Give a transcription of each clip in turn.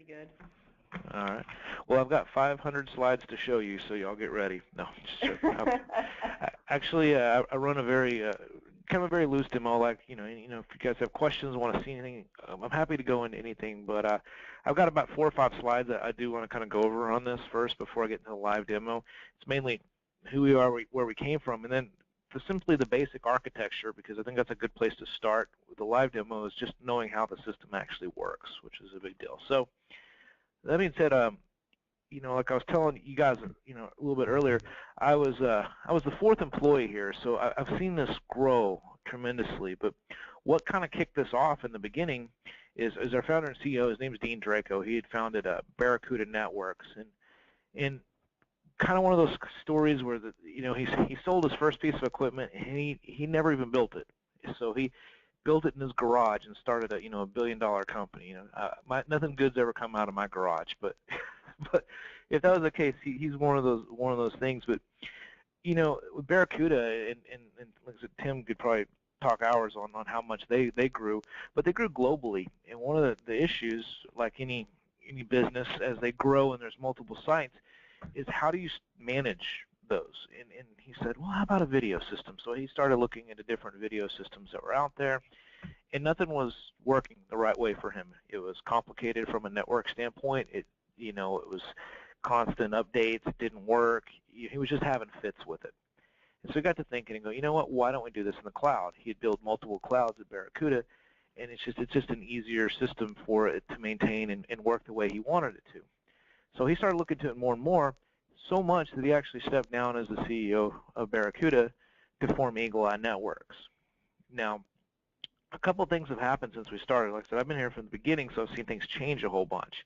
good. All right. Well, I've got 500 slides to show you, so y'all get ready. No, just joking. Actually, I run a very kind of a very loose demo. Like if you guys have questions, want to see anything, I'm happy to go into anything. But I've got about 4 or 5 slides that I do want to kind of go over on this first before I get into the live demo. It's mainly who we are, where we came from, and then simply the basic architecture, because I think that's a good place to start with the live demo, is just knowing how the system actually works, which is a big deal. So that being said, like I was telling you guys, a little bit earlier, I was the 4th employee here, so I've seen this grow tremendously. But what kind of kicked this off in the beginning is our founder and CEO. His name is Dean Draco. He had founded Barracuda Networks, and kind of one of those stories where he sold his first piece of equipment and he never even built it. So he built it in his garage and started a $1 billion company. Nothing good's ever come out of my garage, but but if that was the case, he's one of those things. But with Barracuda, and like I said, Tim could probably talk hours on how much they grew, but they grew globally. And one of the issues, like any business, as they grow and there's multiple sites, is how do you manage those? And he said, well, how about a video system? So he started looking into different video systems that were out there, and nothing was working the right way for him. It was complicated from a network standpoint. It was constant updates. It didn't work. He was just having fits with it. And so he got to thinking and go, you know what, why don't we do this in the cloud? He had built multiple clouds at Barracuda, and it's just an easier system for it to maintain and work the way he wanted it to. So he started looking into it more and more, so much that he actually stepped down as the CEO of Barracuda to form Eagle Eye Networks. Now, a couple of things have happened since we started. Like I said, I've been here from the beginning, so I've seen things change a whole bunch.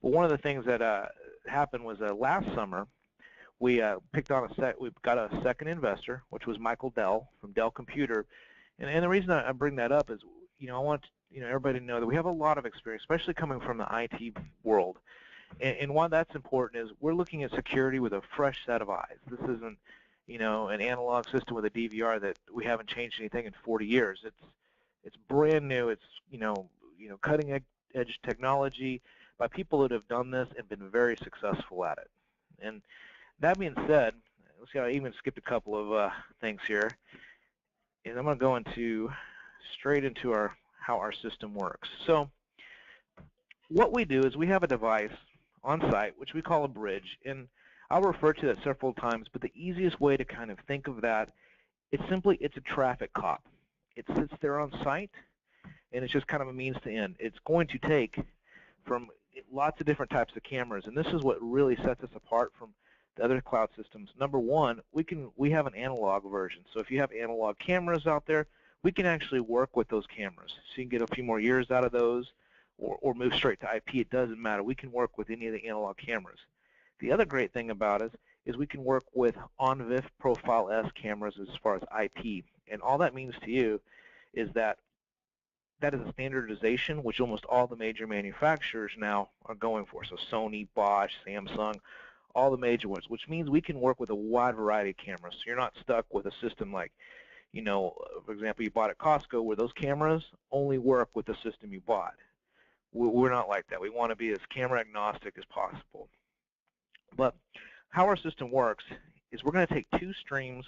But one of the things that happened was last summer, we got a second investor, which was Michael Dell from Dell Computer. And the reason I bring that up is, I want everybody to know that we have a lot of experience, especially coming from the IT world. And why that's important is we're looking at security with a fresh set of eyes. This isn't, an analog system with a DVR that we haven't changed anything in 40 years. It's brand new. It's cutting edge technology by people that have done this and been very successful at it. And that being said, let's see, I even skipped a couple of things here. And I'm going to go straight into how our system works. So what we do is we have a device on site, which we call a bridge, and I'll refer to that several times, but the easiest way to kind of think of that, it's a traffic cop. It sits there on site, and it's just kind of a means to end. It's going to take from lots of different types of cameras, and this is what really sets us apart from the other cloud systems. Number one, we have an analog version. So if you have analog cameras out there, we can actually work with those cameras. So you can get a few more years out of those, or move straight to IP. It doesn't matter. We can work with any of the analog cameras. The other great thing about us is we can work with ONVIF Profile S cameras as far as IP. And all that means to you is that is a standardization which almost all the major manufacturers now are going for. So Sony, Bosch, Samsung, all the major ones, which means we can work with a wide variety of cameras. So you're not stuck with a system like, for example, you bought at Costco, where those cameras only work with the system you bought. We're not like that. We want to be as camera agnostic as possible. But how our system works is we're going to take 2 streams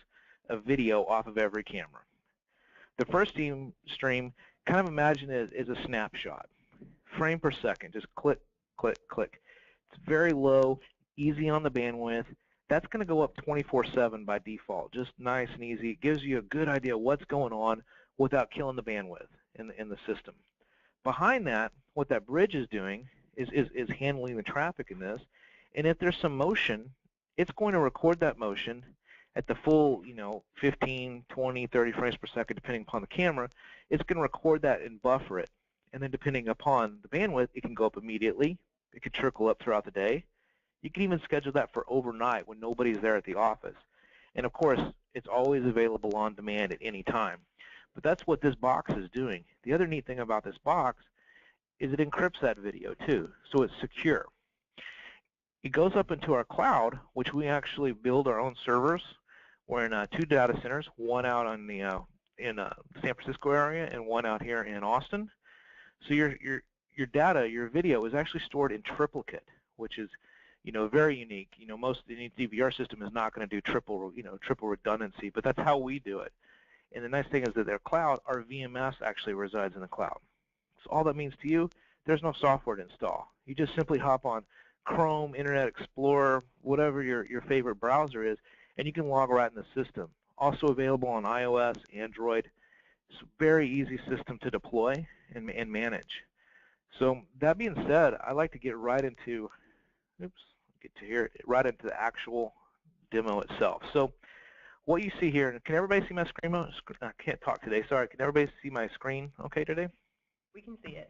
of video off of every camera. The first stream, kind of imagine it as a snapshot, frame per second, just click, click, click. It's very low, easy on the bandwidth. That's going to go up 24/7 by default, just nice and easy. It gives you a good idea of what's going on without killing the bandwidth in the system. Behind that, what that bridge is doing is handling the traffic in this, and if there's some motion, it's going to record that motion at the full, 15, 20, 30 frames per second, depending upon the camera. It's going to record that and buffer it, and then depending upon the bandwidth, it can go up immediately. It could trickle up throughout the day. You can even schedule that for overnight when nobody's there at the office. And of course, it's always available on demand at any time. But that's what this box is doing. The other neat thing about this box is it encrypts that video too, so it's secure. It goes up into our cloud, which we actually build our own servers. We're in 2 data centers, one out on the in San Francisco area and one out here in Austin. So you're your data, your video, is actually stored in triplicate, which is, very unique. Most of the DVR system is not going to do triple redundancy, but that's how we do it. And the nice thing is that their cloud, our VMS actually resides in the cloud. So all that means to you, there's no software to install. You just simply hop on Chrome, Internet Explorer, whatever your favorite browser is, and you can log right in the system. Also available on iOS, Android. It's a very easy system to deploy and manage. So that being said, I like to get right into, right into the actual demo itself. So what you see here, can everybody see my screen? I can't talk today, sorry. Can everybody see my screen okay today? We can see it.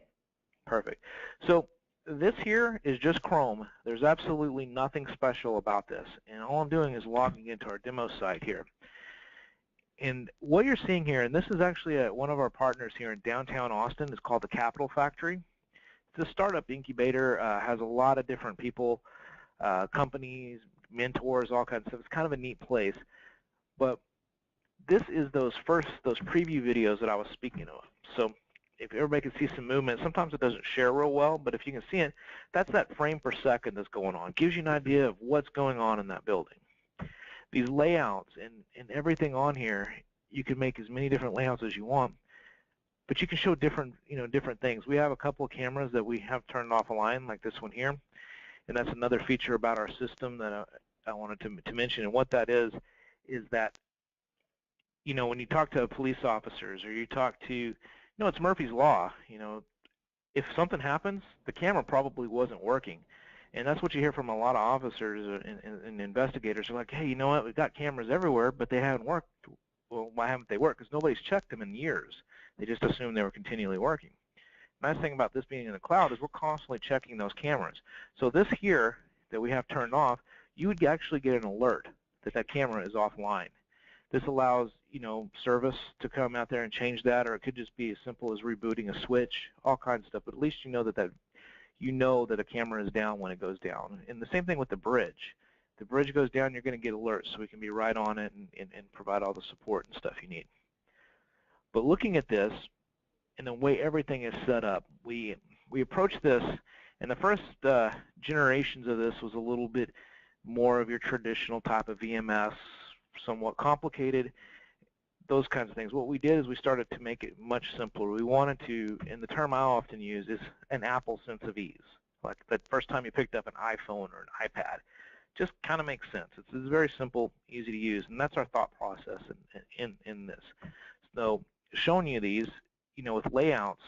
Perfect. So this here is just Chrome. There's absolutely nothing special about this. And all I'm doing is logging into our demo site here. And what you're seeing here, and this is actually one of our partners here in downtown Austin, is called the Capital Factory. It's a startup incubator, has a lot of different people, companies, mentors, all kinds of stuff. It's kind of a neat place. But this is those preview videos that I was speaking of. So if everybody can see some movement, sometimes it doesn't share real well, but if you can see it, that's that frame per second that's going on. It gives you an idea of what's going on in that building. These layouts and everything on here, you can make as many different layouts as you want, but you can show different things. We have a couple of cameras that we have turned offline, like this one here, and that's another feature about our system that I wanted to mention. And what that is that, when you talk to police officers or you talk to, it's Murphy's Law, if something happens, the camera probably wasn't working. And that's what you hear from a lot of officers and investigators. They're like, hey, you know what, we've got cameras everywhere, but they haven't worked. Well, why haven't they worked? Because nobody's checked them in years. They just assumed they were continually working. The nice thing about this being in the cloud is we're constantly checking those cameras. So this here that we have turned off, you would actually get an alert that that camera is offline. This allows, service to come out there and change that, or it could just be as simple as rebooting a switch, all kinds of stuff. But at least you know that a camera is down when it goes down. And the same thing with the bridge. The bridge goes down, you're going to get alerts, so we can be right on it and provide all the support and stuff you need. But looking at this and the way everything is set up, we approach this, and the first generations of this was a little bit more of your traditional type of VMS, somewhat complicated, those kinds of things. What we did is we started to make it much simpler. We wanted to, and the term I often use is an Apple sense of ease. Like the first time you picked up an iPhone or an iPad, just kind of makes sense. It's very simple, easy to use, and that's our thought process in this. So showing you these, with layouts,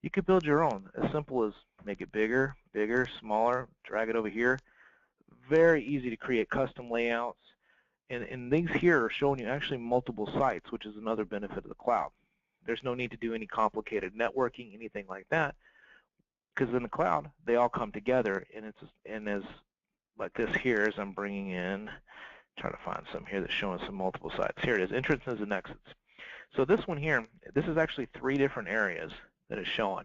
you could build your own, as simple as make it bigger, smaller, drag it over here. Very easy to create custom layouts. And these here are showing you actually multiple sites, which is another benefit of the cloud. There's no need to do any complicated networking, anything like that, because in the cloud, they all come together, and as like this here, as I'm bringing in, trying to find some here that's showing some multiple sites. Here it is, entrances and exits. So this one here, this is actually 3 different areas that it's showing,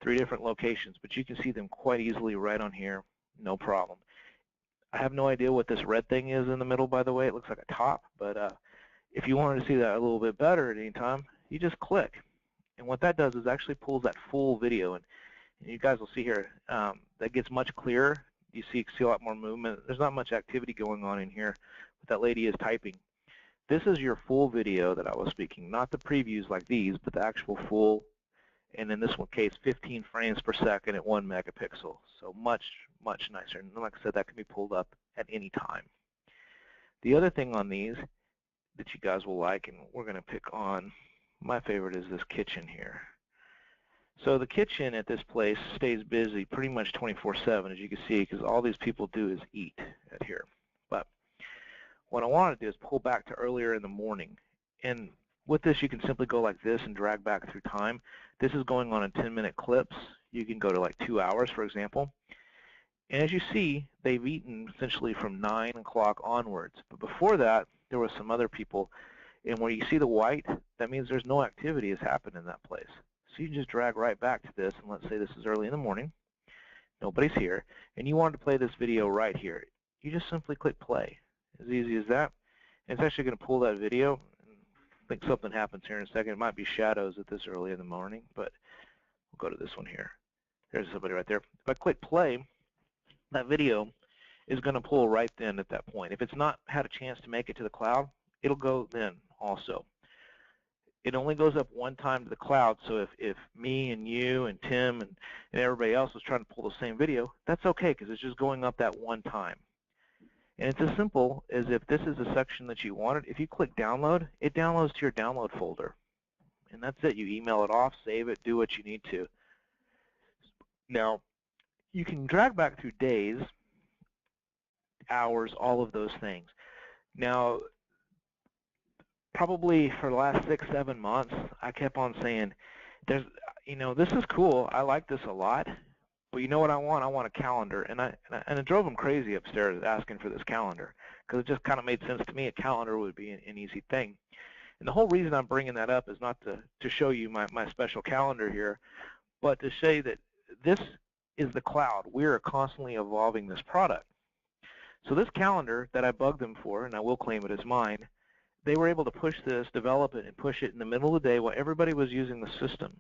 3 different locations, but you can see them quite easily right on here, no problem. I have no idea what this red thing is in the middle, by the way. It looks like a top, but if you wanted to see that a little bit better at any time, you just click. And what that does is actually pulls that full video, and you guys will see here, that gets much clearer. You see a lot more movement. There's not much activity going on in here, but that lady is typing. This is your full video that I was speaking, not the previews like these, but the actual full, and in this one case, 15 frames per second at 1 megapixel. So much nicer. And like I said, that can be pulled up at any time. The other thing on these that you guys will like, and we're going to pick on, my favorite is this kitchen here. So the kitchen at this place stays busy pretty much 24/7, as you can see, because all these people do is eat at here. But what I want to do is pull back to earlier in the morning. And with this, you can simply go like this and drag back through time. This is going on in 10-minute clips. You can go to like 2 hours, for example. And as you see, they've eaten essentially from 9 o'clock onwards. But before that, there were some other people. And where you see the white, that means there's no activity has happened in that place. So you can just drag right back to this, and let's say this is early in the morning. Nobody's here. And you wanted to play this video right here. You just simply click play. As easy as that. And it's actually going to pull that video. I think something happens here in a second. It might be shadows at this early in the morning, but we'll go to this one here. there's somebody right there. If I click play, that video is going to pull right then at that point. If it's not had a chance to make it to the cloud, it'll go then also. It only goes up one time to the cloud, so if me and you and Tim and everybody else was trying to pull the same video, that's okay because it's just going up that one time. And it's as simple as if this is a section that you wanted, if you click download, it downloads to your download folder. And that's it. You email it off, save it, do what you need to. Now, you can drag back through days, hours, all of those things. Now, probably for the last 6-7 months, I kept on saying, "There's, this is cool. I like this a lot, but you know what I want? I want a calendar." And it drove them crazy upstairs asking for this calendar because it just kind of made sense to me. A calendar would be an easy thing. And the whole reason I'm bringing that up is not to show you my special calendar here, but to say that this is the cloud. We are constantly evolving this product. So this calendar that I bugged them for, and I will claim it as mine, they were able to push this, develop it, and push it in the middle of the day while everybody was using the system.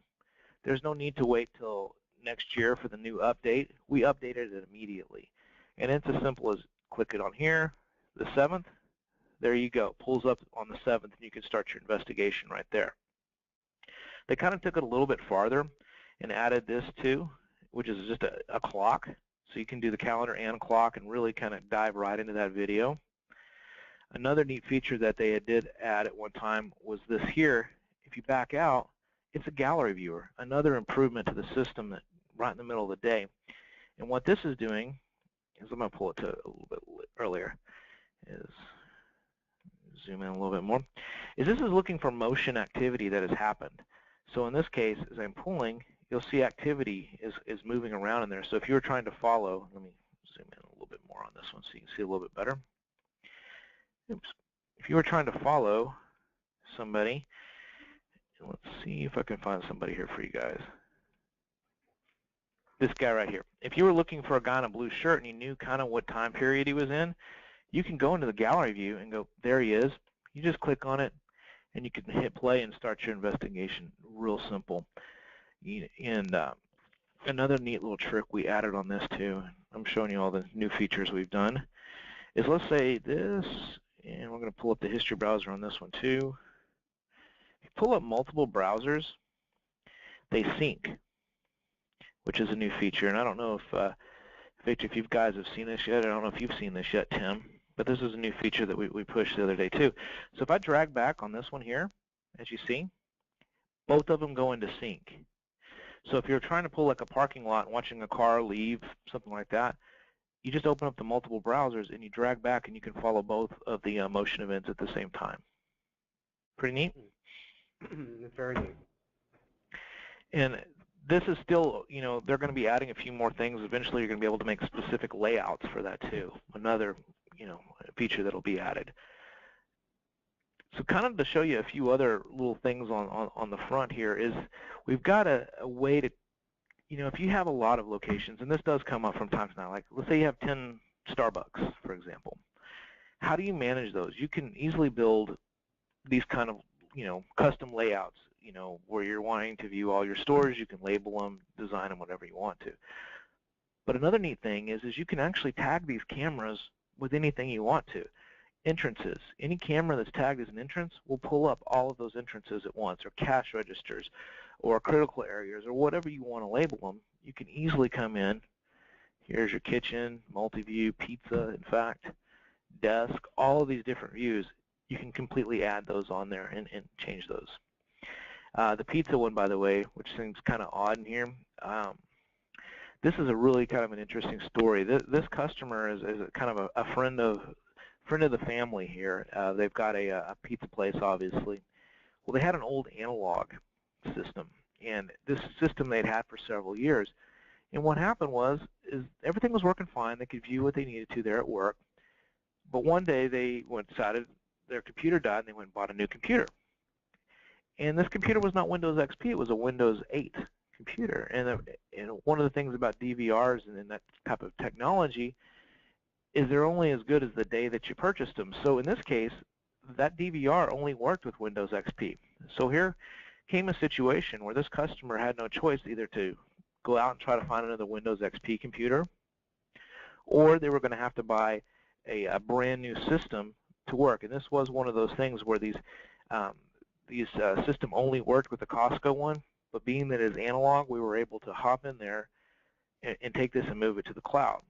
There's no need to wait till next year for the new update. We updated it immediately. And it's as simple as click it on here, the 7th, there you go, pulls up on the 7th, and you can start your investigation right there. They kind of took it a little bit farther and added this too, which is just a clock. So you can do the calendar and clock and really kind of dive right into that video. Another neat feature that they did add at one time was this here. If you back out, it's a gallery viewer, another improvement to the system that right in the middle of the day. And what this is doing is, I'm going to pull it to a little bit earlier, is zoom in a little bit more, is this is looking for motion activity that has happened. So in this case, as I'm pulling, you'll see activity is moving around in there. So if you were trying to follow, let me zoom in a little bit more on this one so you can see a little bit better. Oops. If you were trying to follow somebody, let's see if I can find somebody here for you guys. This guy right here. If you were looking for a guy in a blue shirt and you knew kind of what time period he was in, you can go into the gallery view and go, there he is. You just click on it and you can hit play and start your investigation. Real simple. And another neat little trick we added on this too, I'm showing you all the new features we've done, is let's say this, and we're going to pull up the history browser on this one too. If you pull up multiple browsers, they sync, which is a new feature. And I don't know if, Victor, if you guys have seen this yet. I don't know if you've seen this yet, Tim, but this is a new feature that we pushed the other day too. So if I drag back on this one here, as you see, both of them go into sync. So if you're trying to pull like a parking lot and watching a car leave, something like that, you just open up the multiple browsers and you drag back and you can follow both of the motion events at the same time. Pretty neat? It's very neat. And this is still, they're going to be adding a few more things. Eventually you're going to be able to make specific layouts for that too. Another, feature that'll be added. So kind of to show you a few other little things on the front here is we've got a way to, if you have a lot of locations, and this does come up from time to time, like let's say you have 10 Starbucks, for example. How do you manage those? You can easily build these kind of, custom layouts, where you're wanting to view all your stores. You can label them, design them, whatever you want to. But another neat thing is you can actually tag these cameras with anything you want to. Entrances. Any camera that's tagged as an entrance will pull up all of those entrances at once, or cash registers, or critical areas, or whatever you want to label them. You can easily come in. Here's your kitchen, multi-view, pizza, in fact, desk, all of these different views. You can completely add those on there and change those. The pizza one, by the way, which seems kind of odd in here, this is a really kind of an interesting story. This customer is kind of a friend of the family here. They've got a pizza place, obviously. Well, they had an old analog system, and this system they'd had for several years. And what happened is everything was working fine. They could view what they needed to there at work. But one day they decided their computer died, and they went and bought a new computer. And this computer was not Windows XP. It was a Windows 8 computer. And one of the things about DVRs and that type of technology is they're only as good as the day that you purchased them. So in this case, that DVR only worked with Windows XP. So here came a situation where this customer had no choice either to go out and try to find another Windows XP computer, or they were going to have to buy a brand new system to work. And this was one of those things where these system only worked with the Costco one, but being that it's analog, we were able to hop in there and take this and move it to the cloud.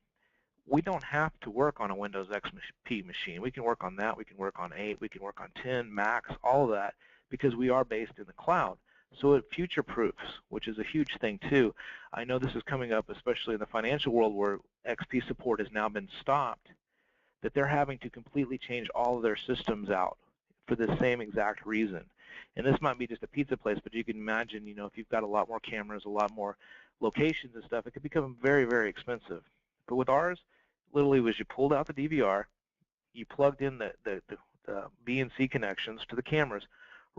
We don't have to work on a Windows XP machine. We can work on that. We can work on 8. We can work on 10, Max, all of that, because we are based in the cloud. So it future-proofs, which is a huge thing too. I know this is coming up, especially in the financial world where XP support has now been stopped, that they're having to completely change all of their systems out for the same exact reason. And this might be just a pizza place, but you can imagine, if you've got a lot more cameras, a lot more locations and stuff, it could become very, very expensive. But with ours, literally was you pulled out the DVR, you plugged in the BNC connections to the cameras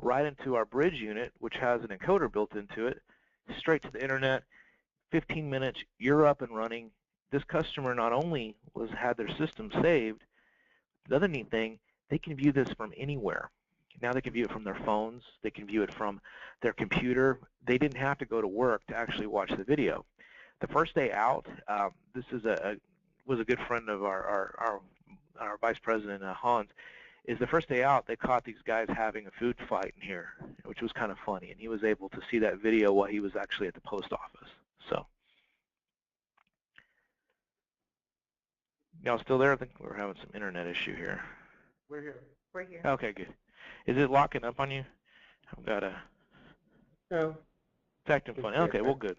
right into our bridge unit, which has an encoder built into it, straight to the internet. 15 minutes, you're up and running. This customer not only had their system saved, the other neat thing, they can view this from anywhere. Now they can view it from their phones. They can view it from their computer. They didn't have to go to work to actually watch the video. The first day out, this is was a good friend of our vice president, Hans. Is the first day out, they caught these guys having a food fight in here, which was kind of funny, and he was able to see that video while he was actually at the post office. So, y'all still there? I think we're having some internet issue here. We're here. We're here. Okay, good. Is it locking up on you? I've got a. No. It's acting funny. Okay, well, good.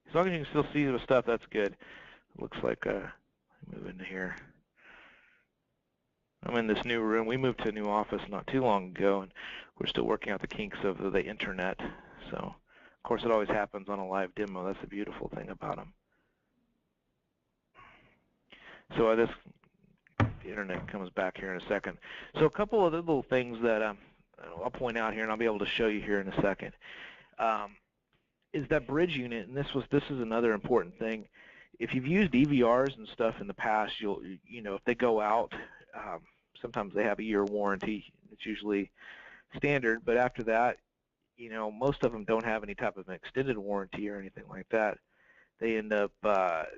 As long as you can still see the stuff, that's good. Looks like move into here. I'm in this new room. We moved to a new office not too long ago, and we're still working out the kinks of the internet. So, of course, it always happens on a live demo. That's the beautiful thing about them. So the internet comes back here in a second. So a couple of the little things that I'll point out here, and I'll be able to show you here in a second, is that bridge unit, and this is another important thing. If you've used DVRs and stuff in the past, if they go out, sometimes they have a year warranty. It's usually standard, but after that, most of them don't have any type of an extended warranty or anything like that. They end up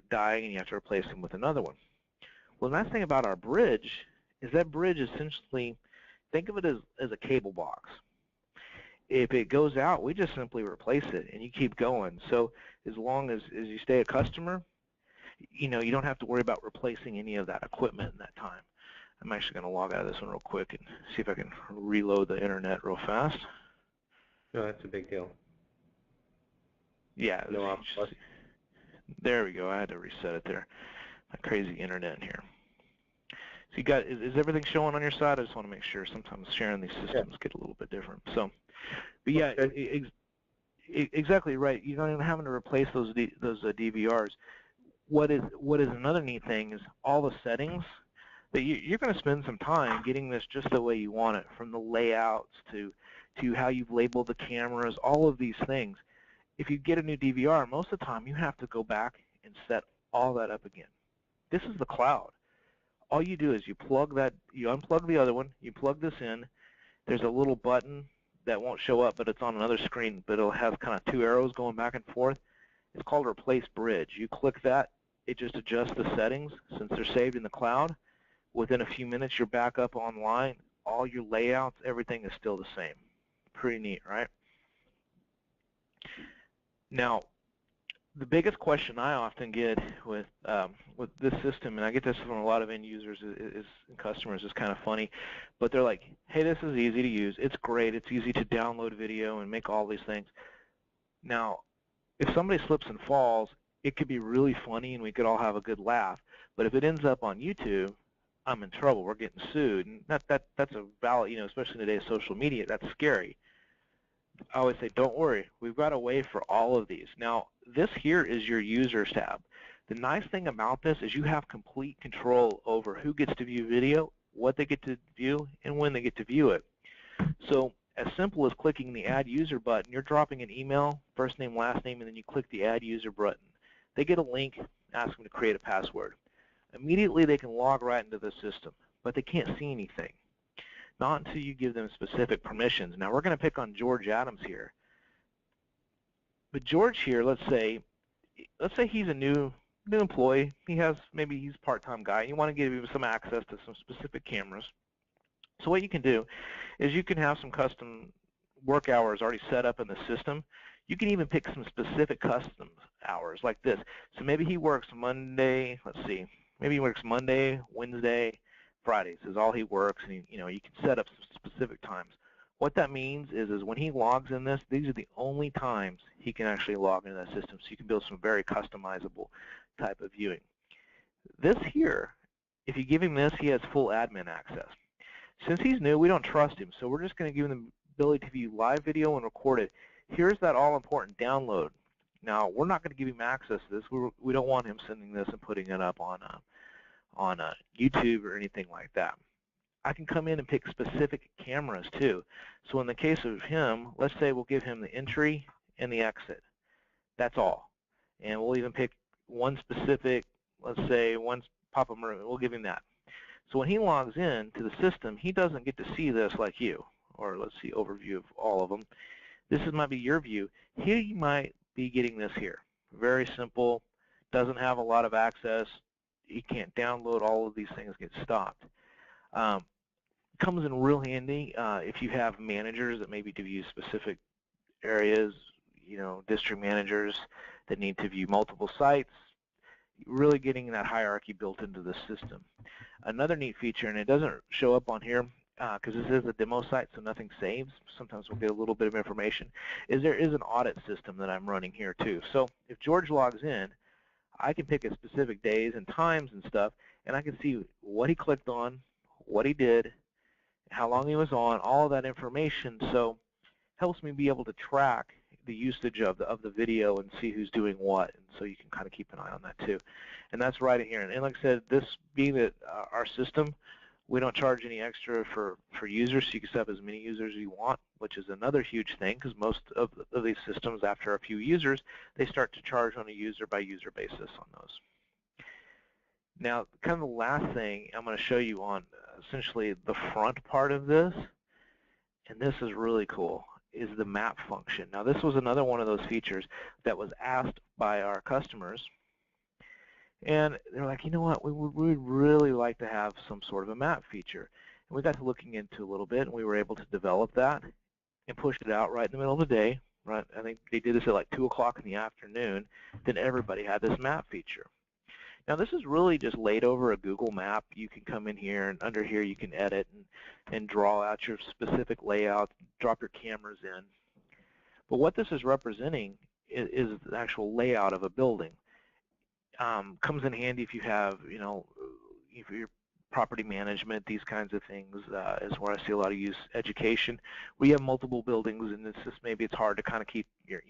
dying, and you have to replace them with another one. Well, the nice thing about our bridge is that bridge essentially, think of it as a cable box. If it goes out, we just simply replace it, and you keep going. So as long as you stay a customer, you don't have to worry about replacing any of that equipment in that time. I'm actually going to log out of this one real quick and see if I can reload the internet real fast. No, that's a big deal. Yeah. No, there we go. I had to reset it there. My crazy internet in here. So you got, is everything showing on your side? I just want to make sure. Sometimes sharing these systems get a little bit different. So, but yeah, exactly right. You're not even having to replace those DVRs. What is another neat thing is all the settings that you're going to spend some time getting this just the way you want it, from the layouts to how you've labeled the cameras, all of these things. If you get a new DVR, most of the time you have to go back and set all that up again. This is the cloud. All you do is you unplug the other one, you plug this in. There's a little button that won't show up, but it's on another screen, but it'll have kind of two arrows going back and forth. It's called Replace Bridge. You click that, it just adjusts the settings since they're saved in the cloud. Within a few minutes, you're back up online. All your layouts, everything is still the same. Pretty neat, right? Now, the biggest question I often get with this system, and I get this from a lot of end users and customers, is kind of funny, but they're like, hey, this is easy to use. It's great. It's easy to download video and make all these things. Now, if somebody slips and falls, it could be really funny and we could all have a good laugh. But if it ends up on YouTube, I'm in trouble. We're getting sued. And that's a valid, especially in today's social media, that's scary. I always say, don't worry. We've got a way for all of these. Now, this here is your Users tab. The nice thing about this is you have complete control over who gets to view video, what they get to view, and when they get to view it. So as simple as clicking the Add User button, you're dropping an email, first name, last name, and then you click the Add User button. They get a link, ask them to create a password. Immediately they can log right into the system, but they can't see anything. Not until you give them specific permissions. Now we're going to pick on George Adams here. But George here, let's say, let's say he's a new employee. Maybe he's a part-time guy, and you want to give him some access to some specific cameras. So what you can do is you can have some custom work hours already set up in the system. You can even pick some specific custom hours like this. So maybe he works Monday, let's see, maybe he works Monday, Wednesday, Fridays is all he works, and you can set up some specific times. What that means is when he logs in this, these are the only times he can actually log into that system. So you can build some very customizable type of viewing. This here, if you give him this, he has full admin access. Since he's new, we don't trust him, so we're just going to give him the ability to view live video and record it. Here's that all-important download. Now, we're not going to give him access to this. We don't want him sending this and putting it up on YouTube or anything like that. I can come in and pick specific cameras too. So in the case of him, let's say we'll give him the entry and the exit. That's all. And we'll even pick one specific, let's say one pop-up room. We'll give him that. So when he logs in to the system, he doesn't get to see this like you, or let's see, overview of all of them. This might be your view. He might be getting this here. Very simple, doesn't have a lot of access. He can't download. All of these things get stopped. Comes in real handy if you have managers that maybe to view specific areas, district managers that need to view multiple sites, really getting that hierarchy built into the system. Another neat feature, and it doesn't show up on here because this is a demo site, so nothing saves. Sometimes we'll get a little bit of information, is there is an audit system that I'm running here too. So if George logs in, I can pick a specific days and times and stuff, and I can see what he clicked on, what he did, how long he was on, all of that information. So helps me be able to track the usage of the video and see who's doing what, and so you can kind of keep an eye on that too. And that's right in here. And like I said, this being that our system, we don't charge any extra for users, so you can set up as many users as you want, which is another huge thing, because most of these systems, after a few users, they start to charge on a user-by-user basis on those. Now, kind of the last thing I'm going to show you on essentially the front part of this, and this is really cool, is the map function. Now, this was another one of those features that was asked by our customers, and they're like, you know what, we would really like to have some sort of a map feature. And we got to looking into a little bit, and we were able to develop that and push it out right in the middle of the day. Right? I think they did this at like 2 o'clock in the afternoon. Then everybody had this map feature. Now, this is really just laid over a Google map. You can come in here, and under here you can edit and draw out your specific layout, drop your cameras in. But what this is representing is the actual layout of a building. Comes in handy if you have, if your property management, these kinds of things is where I see a lot of use. Education, we have multiple buildings, and it's just maybe it's hard to kind of keep your,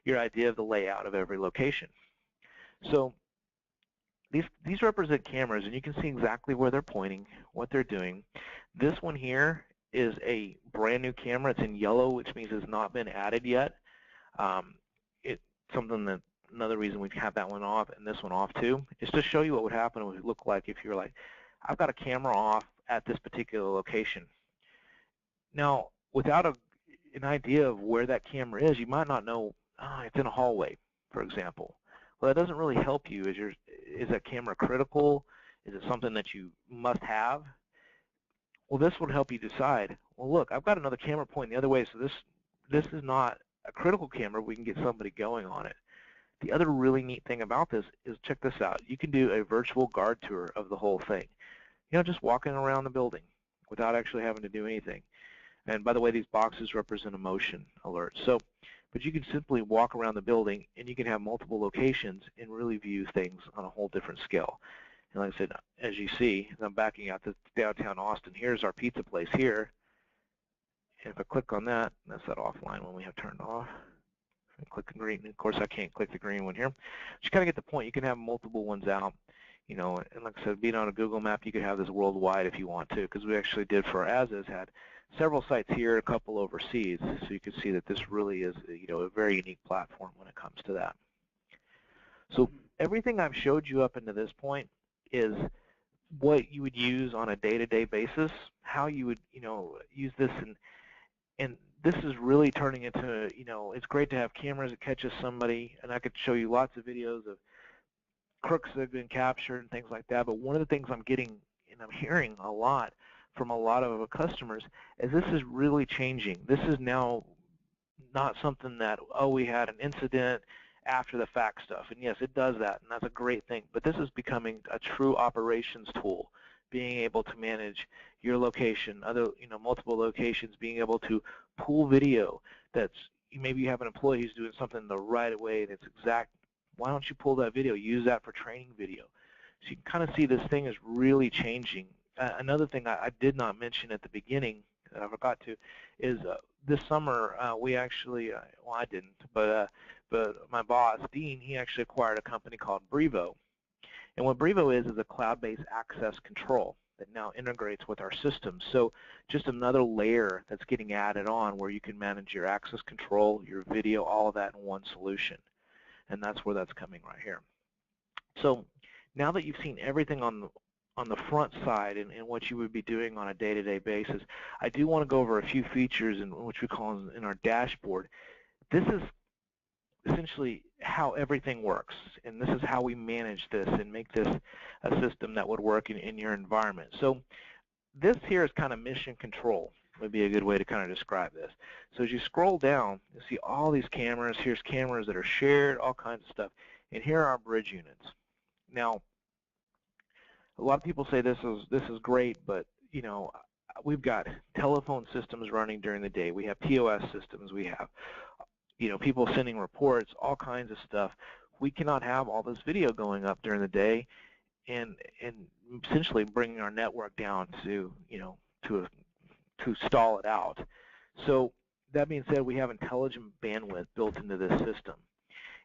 your idea of the layout of every location. So these represent cameras, and you can see exactly where they're pointing, what they're doing. This one here is a brand new camera. It's in yellow, which means it's not been added yet. It's something that another reason we have that one off and this one off too is to show you what would happen, what it would look like if you're like, I've got a camera off at this particular location. Now, without an idea of where that camera is, you might not know, it's in a hallway, for example. Well, that doesn't really help you. Is that camera critical? Is it something that you must have? Well, this would help you decide, well, look, I've got another camera pointing the other way, so this is not a critical camera. We can get somebody going on it. The other really neat thing about this is, check this out. You can do a virtual guard tour of the whole thing. Just walking around the building without actually having to do anything. And by the way, these boxes represent a motion alert. But you can simply walk around the building, and you can have multiple locations and really view things on a whole different scale. And like I said, as you see, I'm backing out to downtown Austin. Here's our pizza place here. And if I click on that, that's that offline one we have turned off. And click the green. Of course, I can't click the green one here. Just kind of get the point. You can have multiple ones out. And like I said, being on a Google map, you could have this worldwide if you want to, because we actually did for As-Is, had several sites here, a couple overseas, so you can see that this really is, a very unique platform when it comes to that. So everything I've showed you up into this point is what you would use on a day-to-day basis, how you would, use this, and this is really turning into, it's great to have cameras that catches somebody, and I could show you lots of videos of crooks that have been captured and things like that. But one of the things I'm getting and I'm hearing a lot from a lot of customers is this is really changing. This is now not something that, oh, we had an incident after the fact stuff. And yes, it does that, and that's a great thing. But this is becoming a true operations tool, being able to manage your location, multiple locations, being able to pull video that's, maybe you have an employee who's doing something the right way that's exact. Why don't you pull that video, use that for training video? So you can kind of see this thing is really changing. Another thing I did not mention at the beginning that I forgot to is this summer we actually, well, I didn't, but my boss, Dean, he actually acquired a company called Brevo. And what Brevo is a cloud-based access control that now integrates with our system. So just another layer that's getting added on where you can manage your access control, your video, all of that in one solution. And that's where that's coming right here. So now that you've seen everything on the front side and what you would be doing on a day-to-day basis, I do want to go over a few features in which we call in our dashboard. This is essentially how everything works, and this is how we manage this and make this a system that would work in your environment. So this here is kind of mission control, would be a good way to kind of describe this. So as you scroll down, you see all these cameras. Here's cameras that are shared, all kinds of stuff. And here are our bridge units. Now, a lot of people say this is great, but we've got telephone systems running during the day. We have POS systems. We have people sending reports, all kinds of stuff. We cannot have all this video going up during the day and essentially bringing our network down to to stall it out. So that being said, we have intelligent bandwidth built into this system.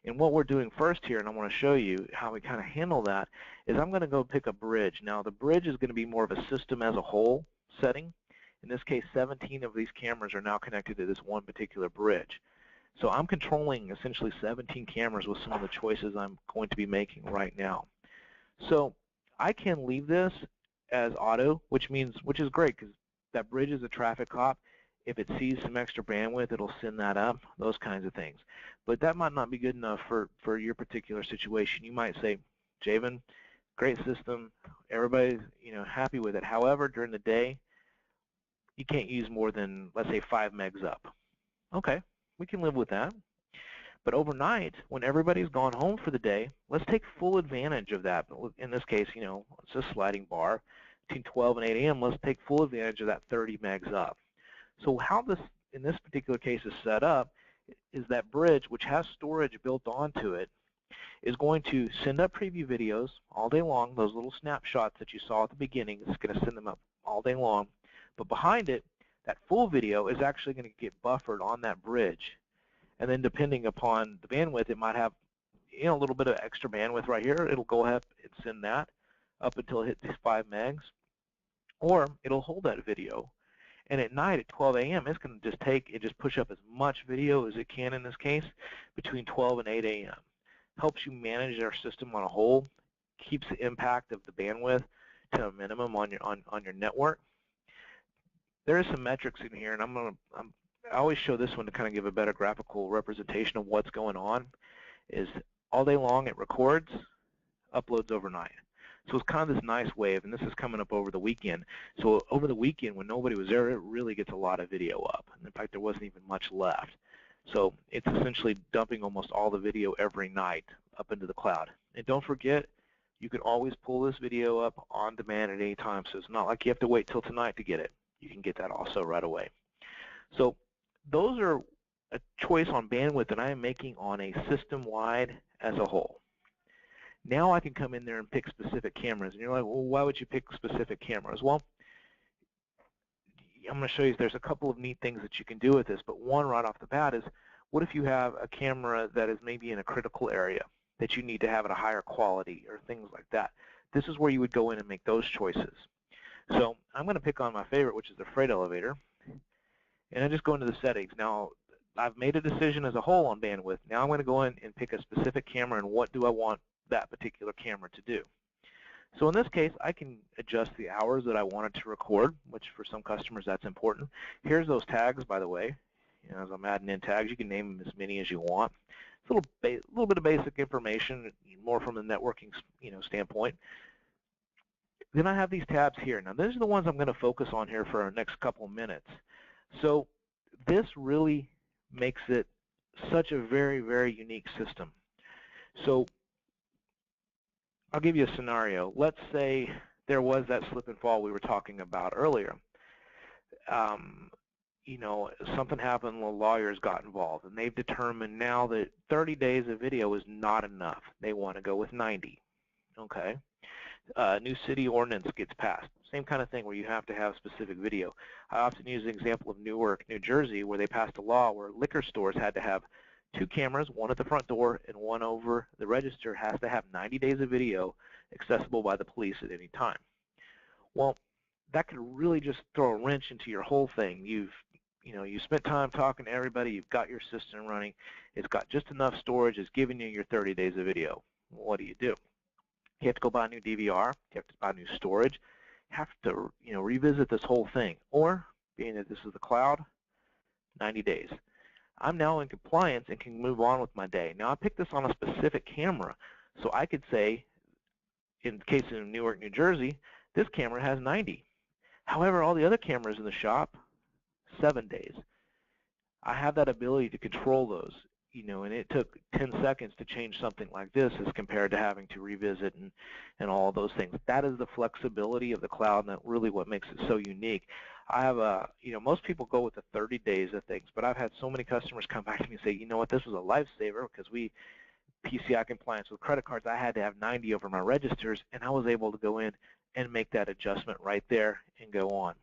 And what we're doing first here, and I want to show you how we kind of handle that, is I'm going to go pick a bridge. Now the bridge is going to be more of a system as a whole setting. In this case, 17 of these cameras are now connected to this one particular bridge. So I'm controlling essentially 17 cameras with some of the choices I'm going to be making right now. So I can leave this as auto, which is great because that bridge is a traffic cop. If it sees some extra bandwidth, it'll send that up, those kinds of things. But that might not be good enough for your particular situation. You might say, Javen, great system, everybody's happy with it. However, during the day, you can't use more than, let's say, 5 megs up. Okay, we can live with that. But overnight, when everybody's gone home for the day, let's take full advantage of that. In this case, it's a sliding bar. Between 12 and 8 a.m., let's take full advantage of that 30 megs up. So how this, in this particular case, is set up is that bridge, which has storage built onto it, is going to send up preview videos all day long. Those little snapshots that you saw at the beginning, it's going to send them up all day long. But behind it, that full video is actually going to get buffered on that bridge. And then depending upon the bandwidth, it might have a little bit of extra bandwidth right here. It'll go ahead and send that up until it hits these 5 megs. Or it'll hold that video. And at night at 12 a.m., it's going to just push up as much video as it can in this case between 12 and 8 a.m. Helps you manage our system on a whole, keeps the impact of the bandwidth to a minimum on your network. There are some metrics in here, and I always show this one to kind of give a better graphical representation of what's going on. Is all day long it records, uploads overnight. So it's kind of this nice wave, and this is coming up over the weekend. So over the weekend, when nobody was there, it really gets a lot of video up. And in fact, there wasn't even much left. So it's essentially dumping almost all the video every night up into the cloud. And don't forget, you can always pull this video up on demand at any time. So it's not like you have to wait till tonight to get it. You can get that also right away. So those are a choice on bandwidth that I am making on a system-wide as a whole. Now I can come in there and pick specific cameras. And you're like, well, why would you pick specific cameras? Well, I'm going to show you there's a couple of neat things that you can do with this, but one right off the bat is, what if you have a camera that is maybe in a critical area that you need to have at a higher quality or things like that? This is where you would go in and make those choices. So I'm going to pick on my favorite, which is the freight elevator, and I just go into the settings. Now, I've made a decision as a whole on bandwidth. Now I'm going to go in and pick a specific camera, and what do I want that particular camera to do. So in this case, I can adjust the hours that I wanted to record, which for some customers that's important. Here's those tags, by the way. You know, as I'm adding in tags, you can name them as many as you want. It's a little bit of basic information, more from a networking, standpoint. Then I have these tabs here. Now, these are the ones I'm going to focus on here for our next couple of minutes. So this really makes it such a very, very unique system. So I'll give you a scenario. Let's say there was that slip and fall we were talking about earlier. Something happened, the lawyers got involved, and they've determined now that 30 days of video is not enough. They want to go with 90. Okay. New city ordinance gets passed. Same kind of thing where you have to have specific video. I often use the example of Newark, New Jersey, where they passed a law where liquor stores had to have 2 cameras, one at the front door and one over the register, has to have 90 days of video accessible by the police at any time. Well, that could really just throw a wrench into your whole thing. You spent time talking to everybody, you've got your system running, it's got just enough storage, it's giving you your 30 days of video. What do? You have to go buy a new DVR, you have to buy new storage, you have to revisit this whole thing. Or, being that this is the cloud, 90 days. I'm now in compliance and can move on with my day. Now I picked this on a specific camera, so I could say, in the case of Newark, New Jersey, this camera has 90. However, all the other cameras in the shop, 7 days. I have that ability to control those, and it took 10 seconds to change something like this as compared to having to revisit and all those things. That is the flexibility of the cloud, and that's really what makes it so unique. I have most people go with the 30 days of things, but I've had so many customers come back to me and say, you know what, this was a lifesaver because PCI compliance with credit cards, I had to have 90 over my registers, and I was able to go in and make that adjustment right there and go on.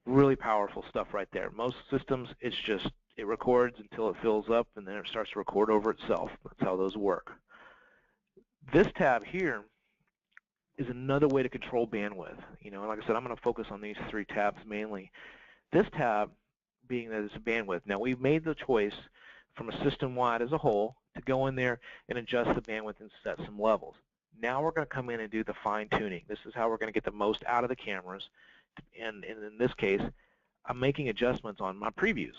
Really powerful stuff right there. Most systems, it's just, it records until it fills up, and then it starts to record over itself. That's how those work. This tab here is another way to control bandwidth. Like I said, I'm going to focus on these 3 tabs mainly. This tab being that it's a bandwidth. Now, we've made the choice from a system-wide as a whole to go in there and adjust the bandwidth and set some levels. Now we're going to come in and do the fine-tuning. This is how we're going to get the most out of the cameras. And in this case, I'm making adjustments on my previews.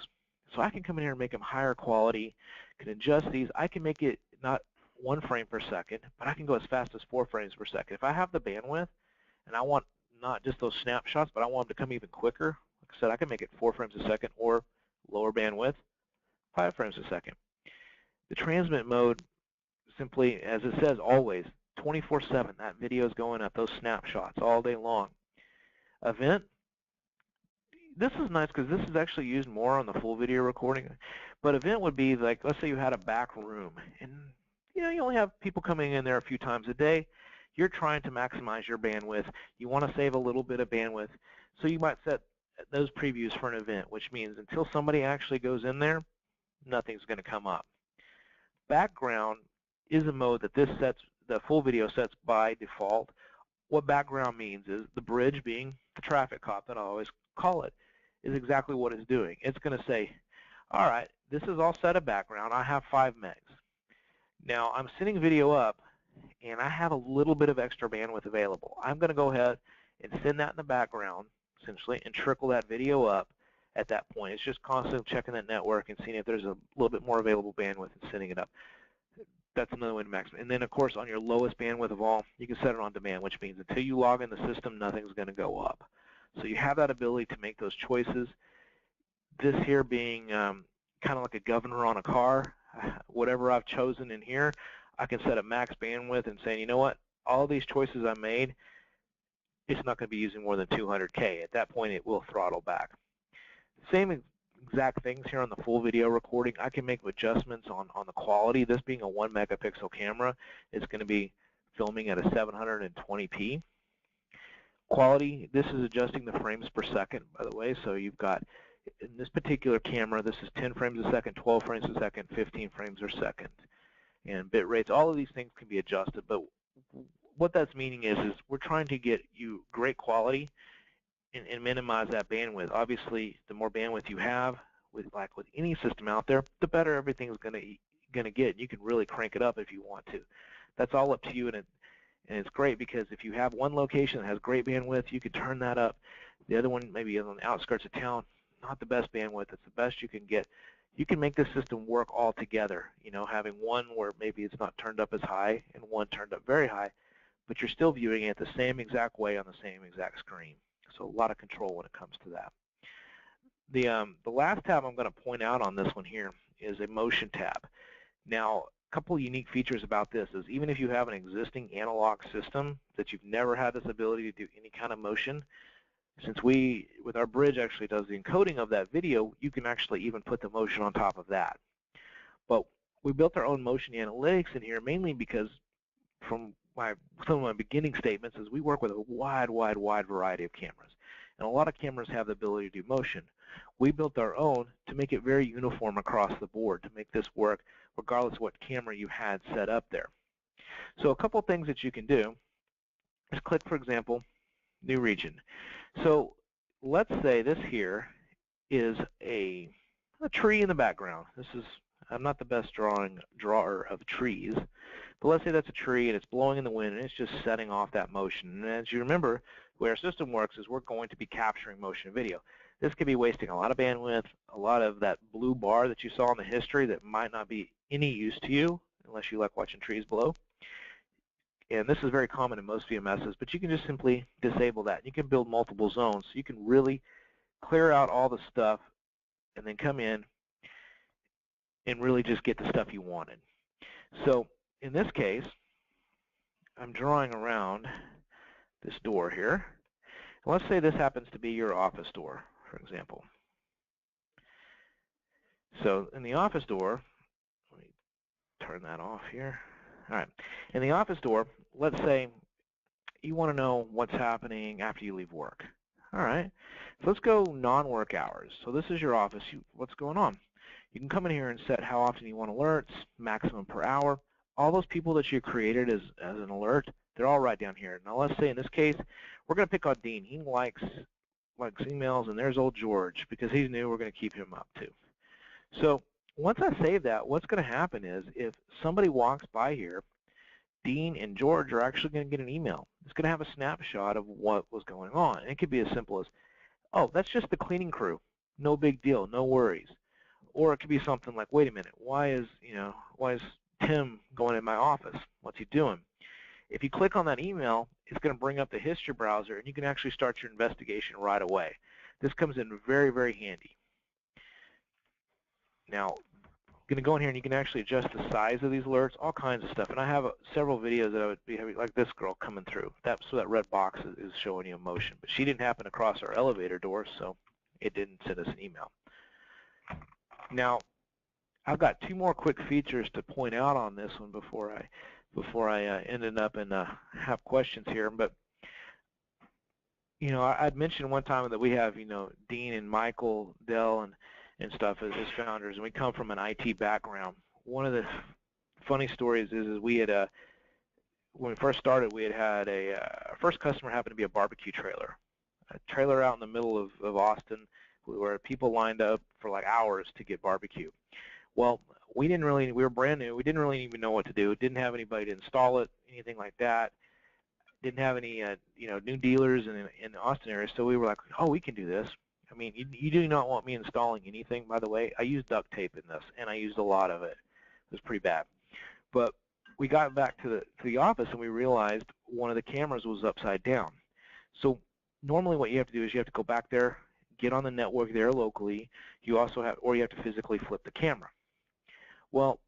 So I can come in here and make them higher quality, can adjust these. I can make it not 1 frame per second, but I can go as fast as 4 frames per second. If I have the bandwidth and I want not just those snapshots, but I want them to come even quicker, like I said, I can make it 4 frames a second, or lower bandwidth, 5 frames a second. The transmit mode, simply, as it says always, 24/7, that video is going up, those snapshots all day long. Event, this is nice because this is actually used more on the full video recording, but event would be like, let's say you had a back room, and you only have people coming in there a few times a day. You're trying to maximize your bandwidth. You want to save a little bit of bandwidth, so you might set those previews for an event, which means until somebody actually goes in there, nothing's going to come up. Background is a mode that the full video sets by default. What background means is the bridge, being the traffic cop that I always call it, is exactly what it's doing. It's going to say, all right, this is all set of background. I have 5 megs. Now I'm sending video up, and I have a little bit of extra bandwidth available. I'm going to go ahead and send that in the background, essentially, and trickle that video up at that point. It's just constantly checking that network and seeing if there's a little bit more available bandwidth and sending it up. That's another way to maximize. And then, of course, on your lowest bandwidth of all, you can set it on demand, which means until you log in the system, nothing's going to go up. So you have that ability to make those choices. This here being kind of like a governor on a car. Whatever I've chosen in here, I can set a max bandwidth and say, you know what, all these choices I made, it's not going to be using more than 200K. At that point, it will throttle back. Same exact things here on the full video recording. I can make adjustments on the quality. This being a 1 megapixel camera, it's going to be filming at a 720p. Quality, this is adjusting the frames per second, by the way. So you've got, in this particular camera, this is 10 frames a second, 12 frames a second, 15 frames per second. And bit rates, all of these things can be adjusted. But what that's meaning is we're trying to get you great quality and minimize that bandwidth. Obviously, the more bandwidth you have, with any system out there, the better everything's going to get. You can really crank it up if you want to. That's all up to you, and it's great because if you have one location that has great bandwidth, you can turn that up. The other one maybe on the outskirts of town, not the best bandwidth. It's the best you can get. You can make this system work all together, having one where maybe it's not turned up as high and one turned up very high, but you're still viewing it the same exact way on the same exact screen. So a lot of control when it comes to that. The last tab I'm going to point out on this one here is a motion tab. Now, a couple of unique features about this is even if you have an existing analog system that you've never had this ability to do any kind of motion, since with our bridge actually does the encoding of that video, you can actually even put the motion on top of that. But we built our own motion analytics in here mainly because from some of my beginning statements is we work with a wide variety of cameras. And a lot of cameras have the ability to do motion. We built our own to make it very uniform across the board, to make this work regardless of what camera you had set up there. So a couple things that you can do is click, for example, New Region. So let's say this here is a tree in the background. I'm not the best drawer of trees, but let's say that's a tree and it's blowing in the wind and it's just setting off that motion. And as you remember, the way our system works is we're going to be capturing motion video. This could be wasting a lot of bandwidth, a lot of that blue bar that you saw in the history that might not be any use to you unless you like watching trees blow. And this is very common in most VMSs, but you can just simply disable that. You can build multiple zones, so you can really clear out all the stuff and then come in and really just get the stuff you wanted. So in this case, I'm drawing around this door here. And let's say this happens to be your office door, for example. So in the office door, let me turn that off here. All right. In the office door, let's say you want to know what's happening after you leave work. All right. So let's go non-work hours. So this is your office. What's going on? You can come in here and set how often you want alerts, maximum per hour. All those people that you created as an alert, they're all right down here. Now let's say in this case, we're going to pick on Dean. He likes emails, and there's old George. Because he's new, we're going to keep him up too. So once I save that, what's going to happen is if somebody walks by here, Dean and George are actually going to get an email. It's going to have a snapshot of what was going on. And it could be as simple as, oh, that's just the cleaning crew. No big deal, no worries. Or it could be something like, wait a minute, why is Tim going in my office? What's he doing? If you click on that email, it's going to bring up the history browser, and you can actually start your investigation right away. This comes in very, very handy. Now, I'm going to go in here, and you can actually adjust the size of these alerts, all kinds of stuff. And I have several videos that I would be having, like this girl coming through. So that red box is showing you a motion. But she didn't happen to cross our elevator door, so it didn't send us an email. Now, I've got two more quick features to point out on this one before I ended up and have questions here. But I'd mentioned one time that we have Dean and Michael Dell and stuff as founders, and we come from an IT background. One of the funny stories is we had when we first started, we had our first customer happened to be a barbecue trailer, out in the middle of Austin, where people lined up for like hours to get barbecue. Well, we were brand new. We didn't really even know what to do. Didn't have anybody to install it, anything like that. Didn't have any, new dealers in the Austin area. So we were like, oh, we can do this. I mean, you do not want me installing anything, by the way. I used duct tape in this, and I used a lot of it. It was pretty bad. But we got back to the office, and we realized one of the cameras was upside down. So normally what you have to do is you have to go back there, get on the network there locally. You also have, or you have to physically flip the camera. Well,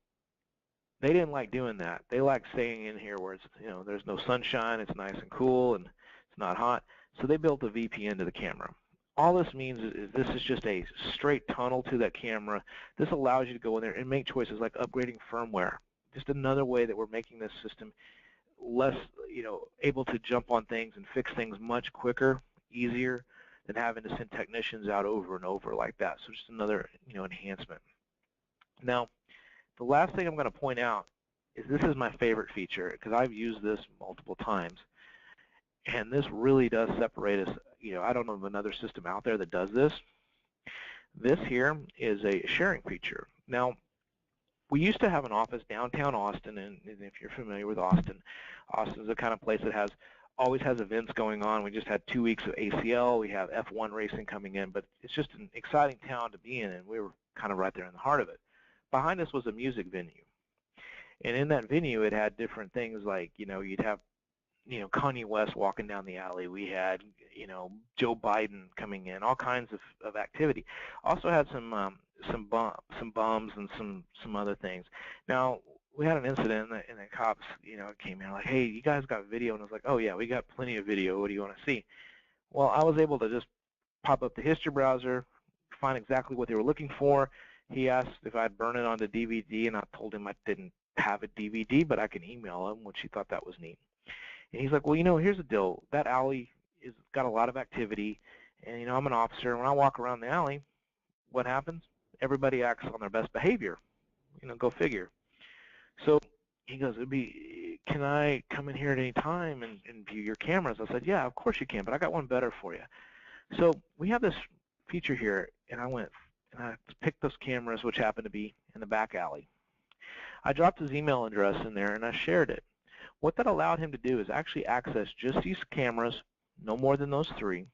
they didn't like doing that. They like staying in here where it's, there's no sunshine, it's nice and cool, and it's not hot. So they built a VPN to the camera. All this means is this is just a straight tunnel to that camera. This allows you to go in there and make choices like upgrading firmware. Just another way that we're making this system less, able to jump on things and fix things much quicker, easier than having to send technicians out over and over like that. So just another, enhancement. Now, the last thing I'm going to point out is this is my favorite feature because I've used this multiple times, and this really does separate us. I don't know of another system out there that does this. This here is a sharing feature. Now, we used to have an office downtown Austin, and if you're familiar with Austin, Austin's the kind of place that has always has events going on. We just had 2 weeks of ACL. We have F1 racing coming in, but it's just an exciting town to be in, and we were kind of right there in the heart of it. Behind us was a music venue, and in that venue it had different things like, you'd have, Kanye West walking down the alley. We had, Joe Biden coming in, all kinds of activity. Also had some bums and some other things. Now, we had an incident, and the cops, came in like, hey, you guys got video? And I was like, oh, yeah, we got plenty of video. What do you want to see? Well, I was able to just pop up the history browser, find exactly what they were looking for. He asked if I'd burn it onto DVD, and I told him I didn't have a DVD, but I can email him, which he thought that was neat. And he's like, well, here's the deal. That alley is got a lot of activity, and, I'm an officer. And when I walk around the alley, what happens? Everybody acts on their best behavior. Go figure. So he goes, can I come in here at any time and view your cameras? I said, yeah, of course you can, but I got one better for you. So we have this feature here, and I went and I picked those cameras, which happened to be in the back alley. I dropped his email address in there, and I shared it. What that allowed him to do is actually access just these cameras, no more than those 3.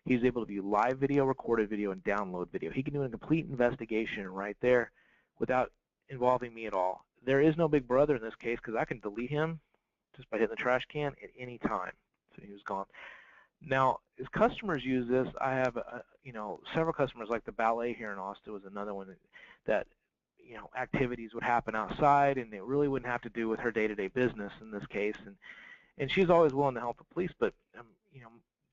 He's able to view live video, recorded video, and download video. He can do a complete investigation right there without involving me at all. There is no big brother in this case because I can delete him just by hitting the trash can at any time. So he was gone. Now, as customers use this, I have several customers, like the ballet here in Austin was another one that activities would happen outside, and it really wouldn't have to do with her day-to-day business in this case. And she's always willing to help the police, but I'm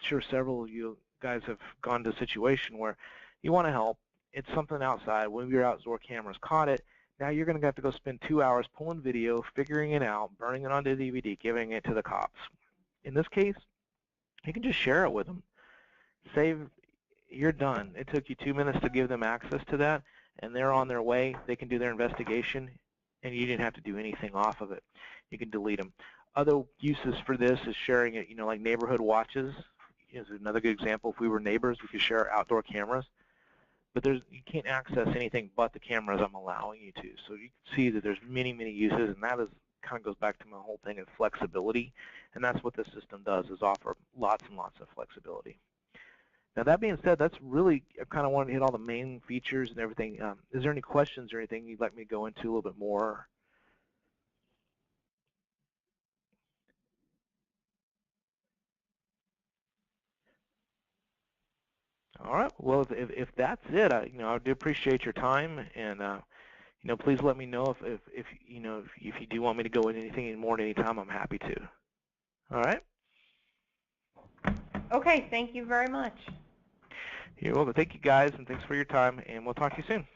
sure several of you guys have gone to a situation where you want to help. It's something outside. One of your outdoor cameras caught it. Now you're going to have to go spend 2 hours pulling video, figuring it out, burning it onto DVD, giving it to the cops. In this case, you can just share it with them. You're done. It took you 2 minutes to give them access to that, and they're on their way. They can do their investigation, and you didn't have to do anything off of it. You can delete them. Other uses for this is sharing it, like neighborhood watches is another good example. If we were neighbors, we could share outdoor cameras. But you can't access anything but the cameras I'm allowing you to. So you can see that there's many, many uses, and that kind of goes back to my whole thing of flexibility. And that's what this system does, is offer lots and lots of flexibility. Now, that being said, that's really, I kind of wanted to hit all the main features and everything. Is there any questions or anything you'd like me to go into a little bit more? All right. Well, if that's it, I do appreciate your time, and please let me know if you do want me to go into anything more at any time. I'm happy to. All right. Okay. Thank you very much. You're welcome. Thank you, guys, and thanks for your time. And we'll talk to you soon.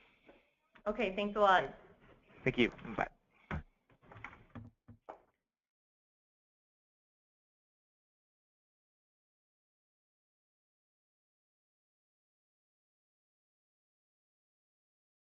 Okay. Thanks a lot. Thank you. Bye.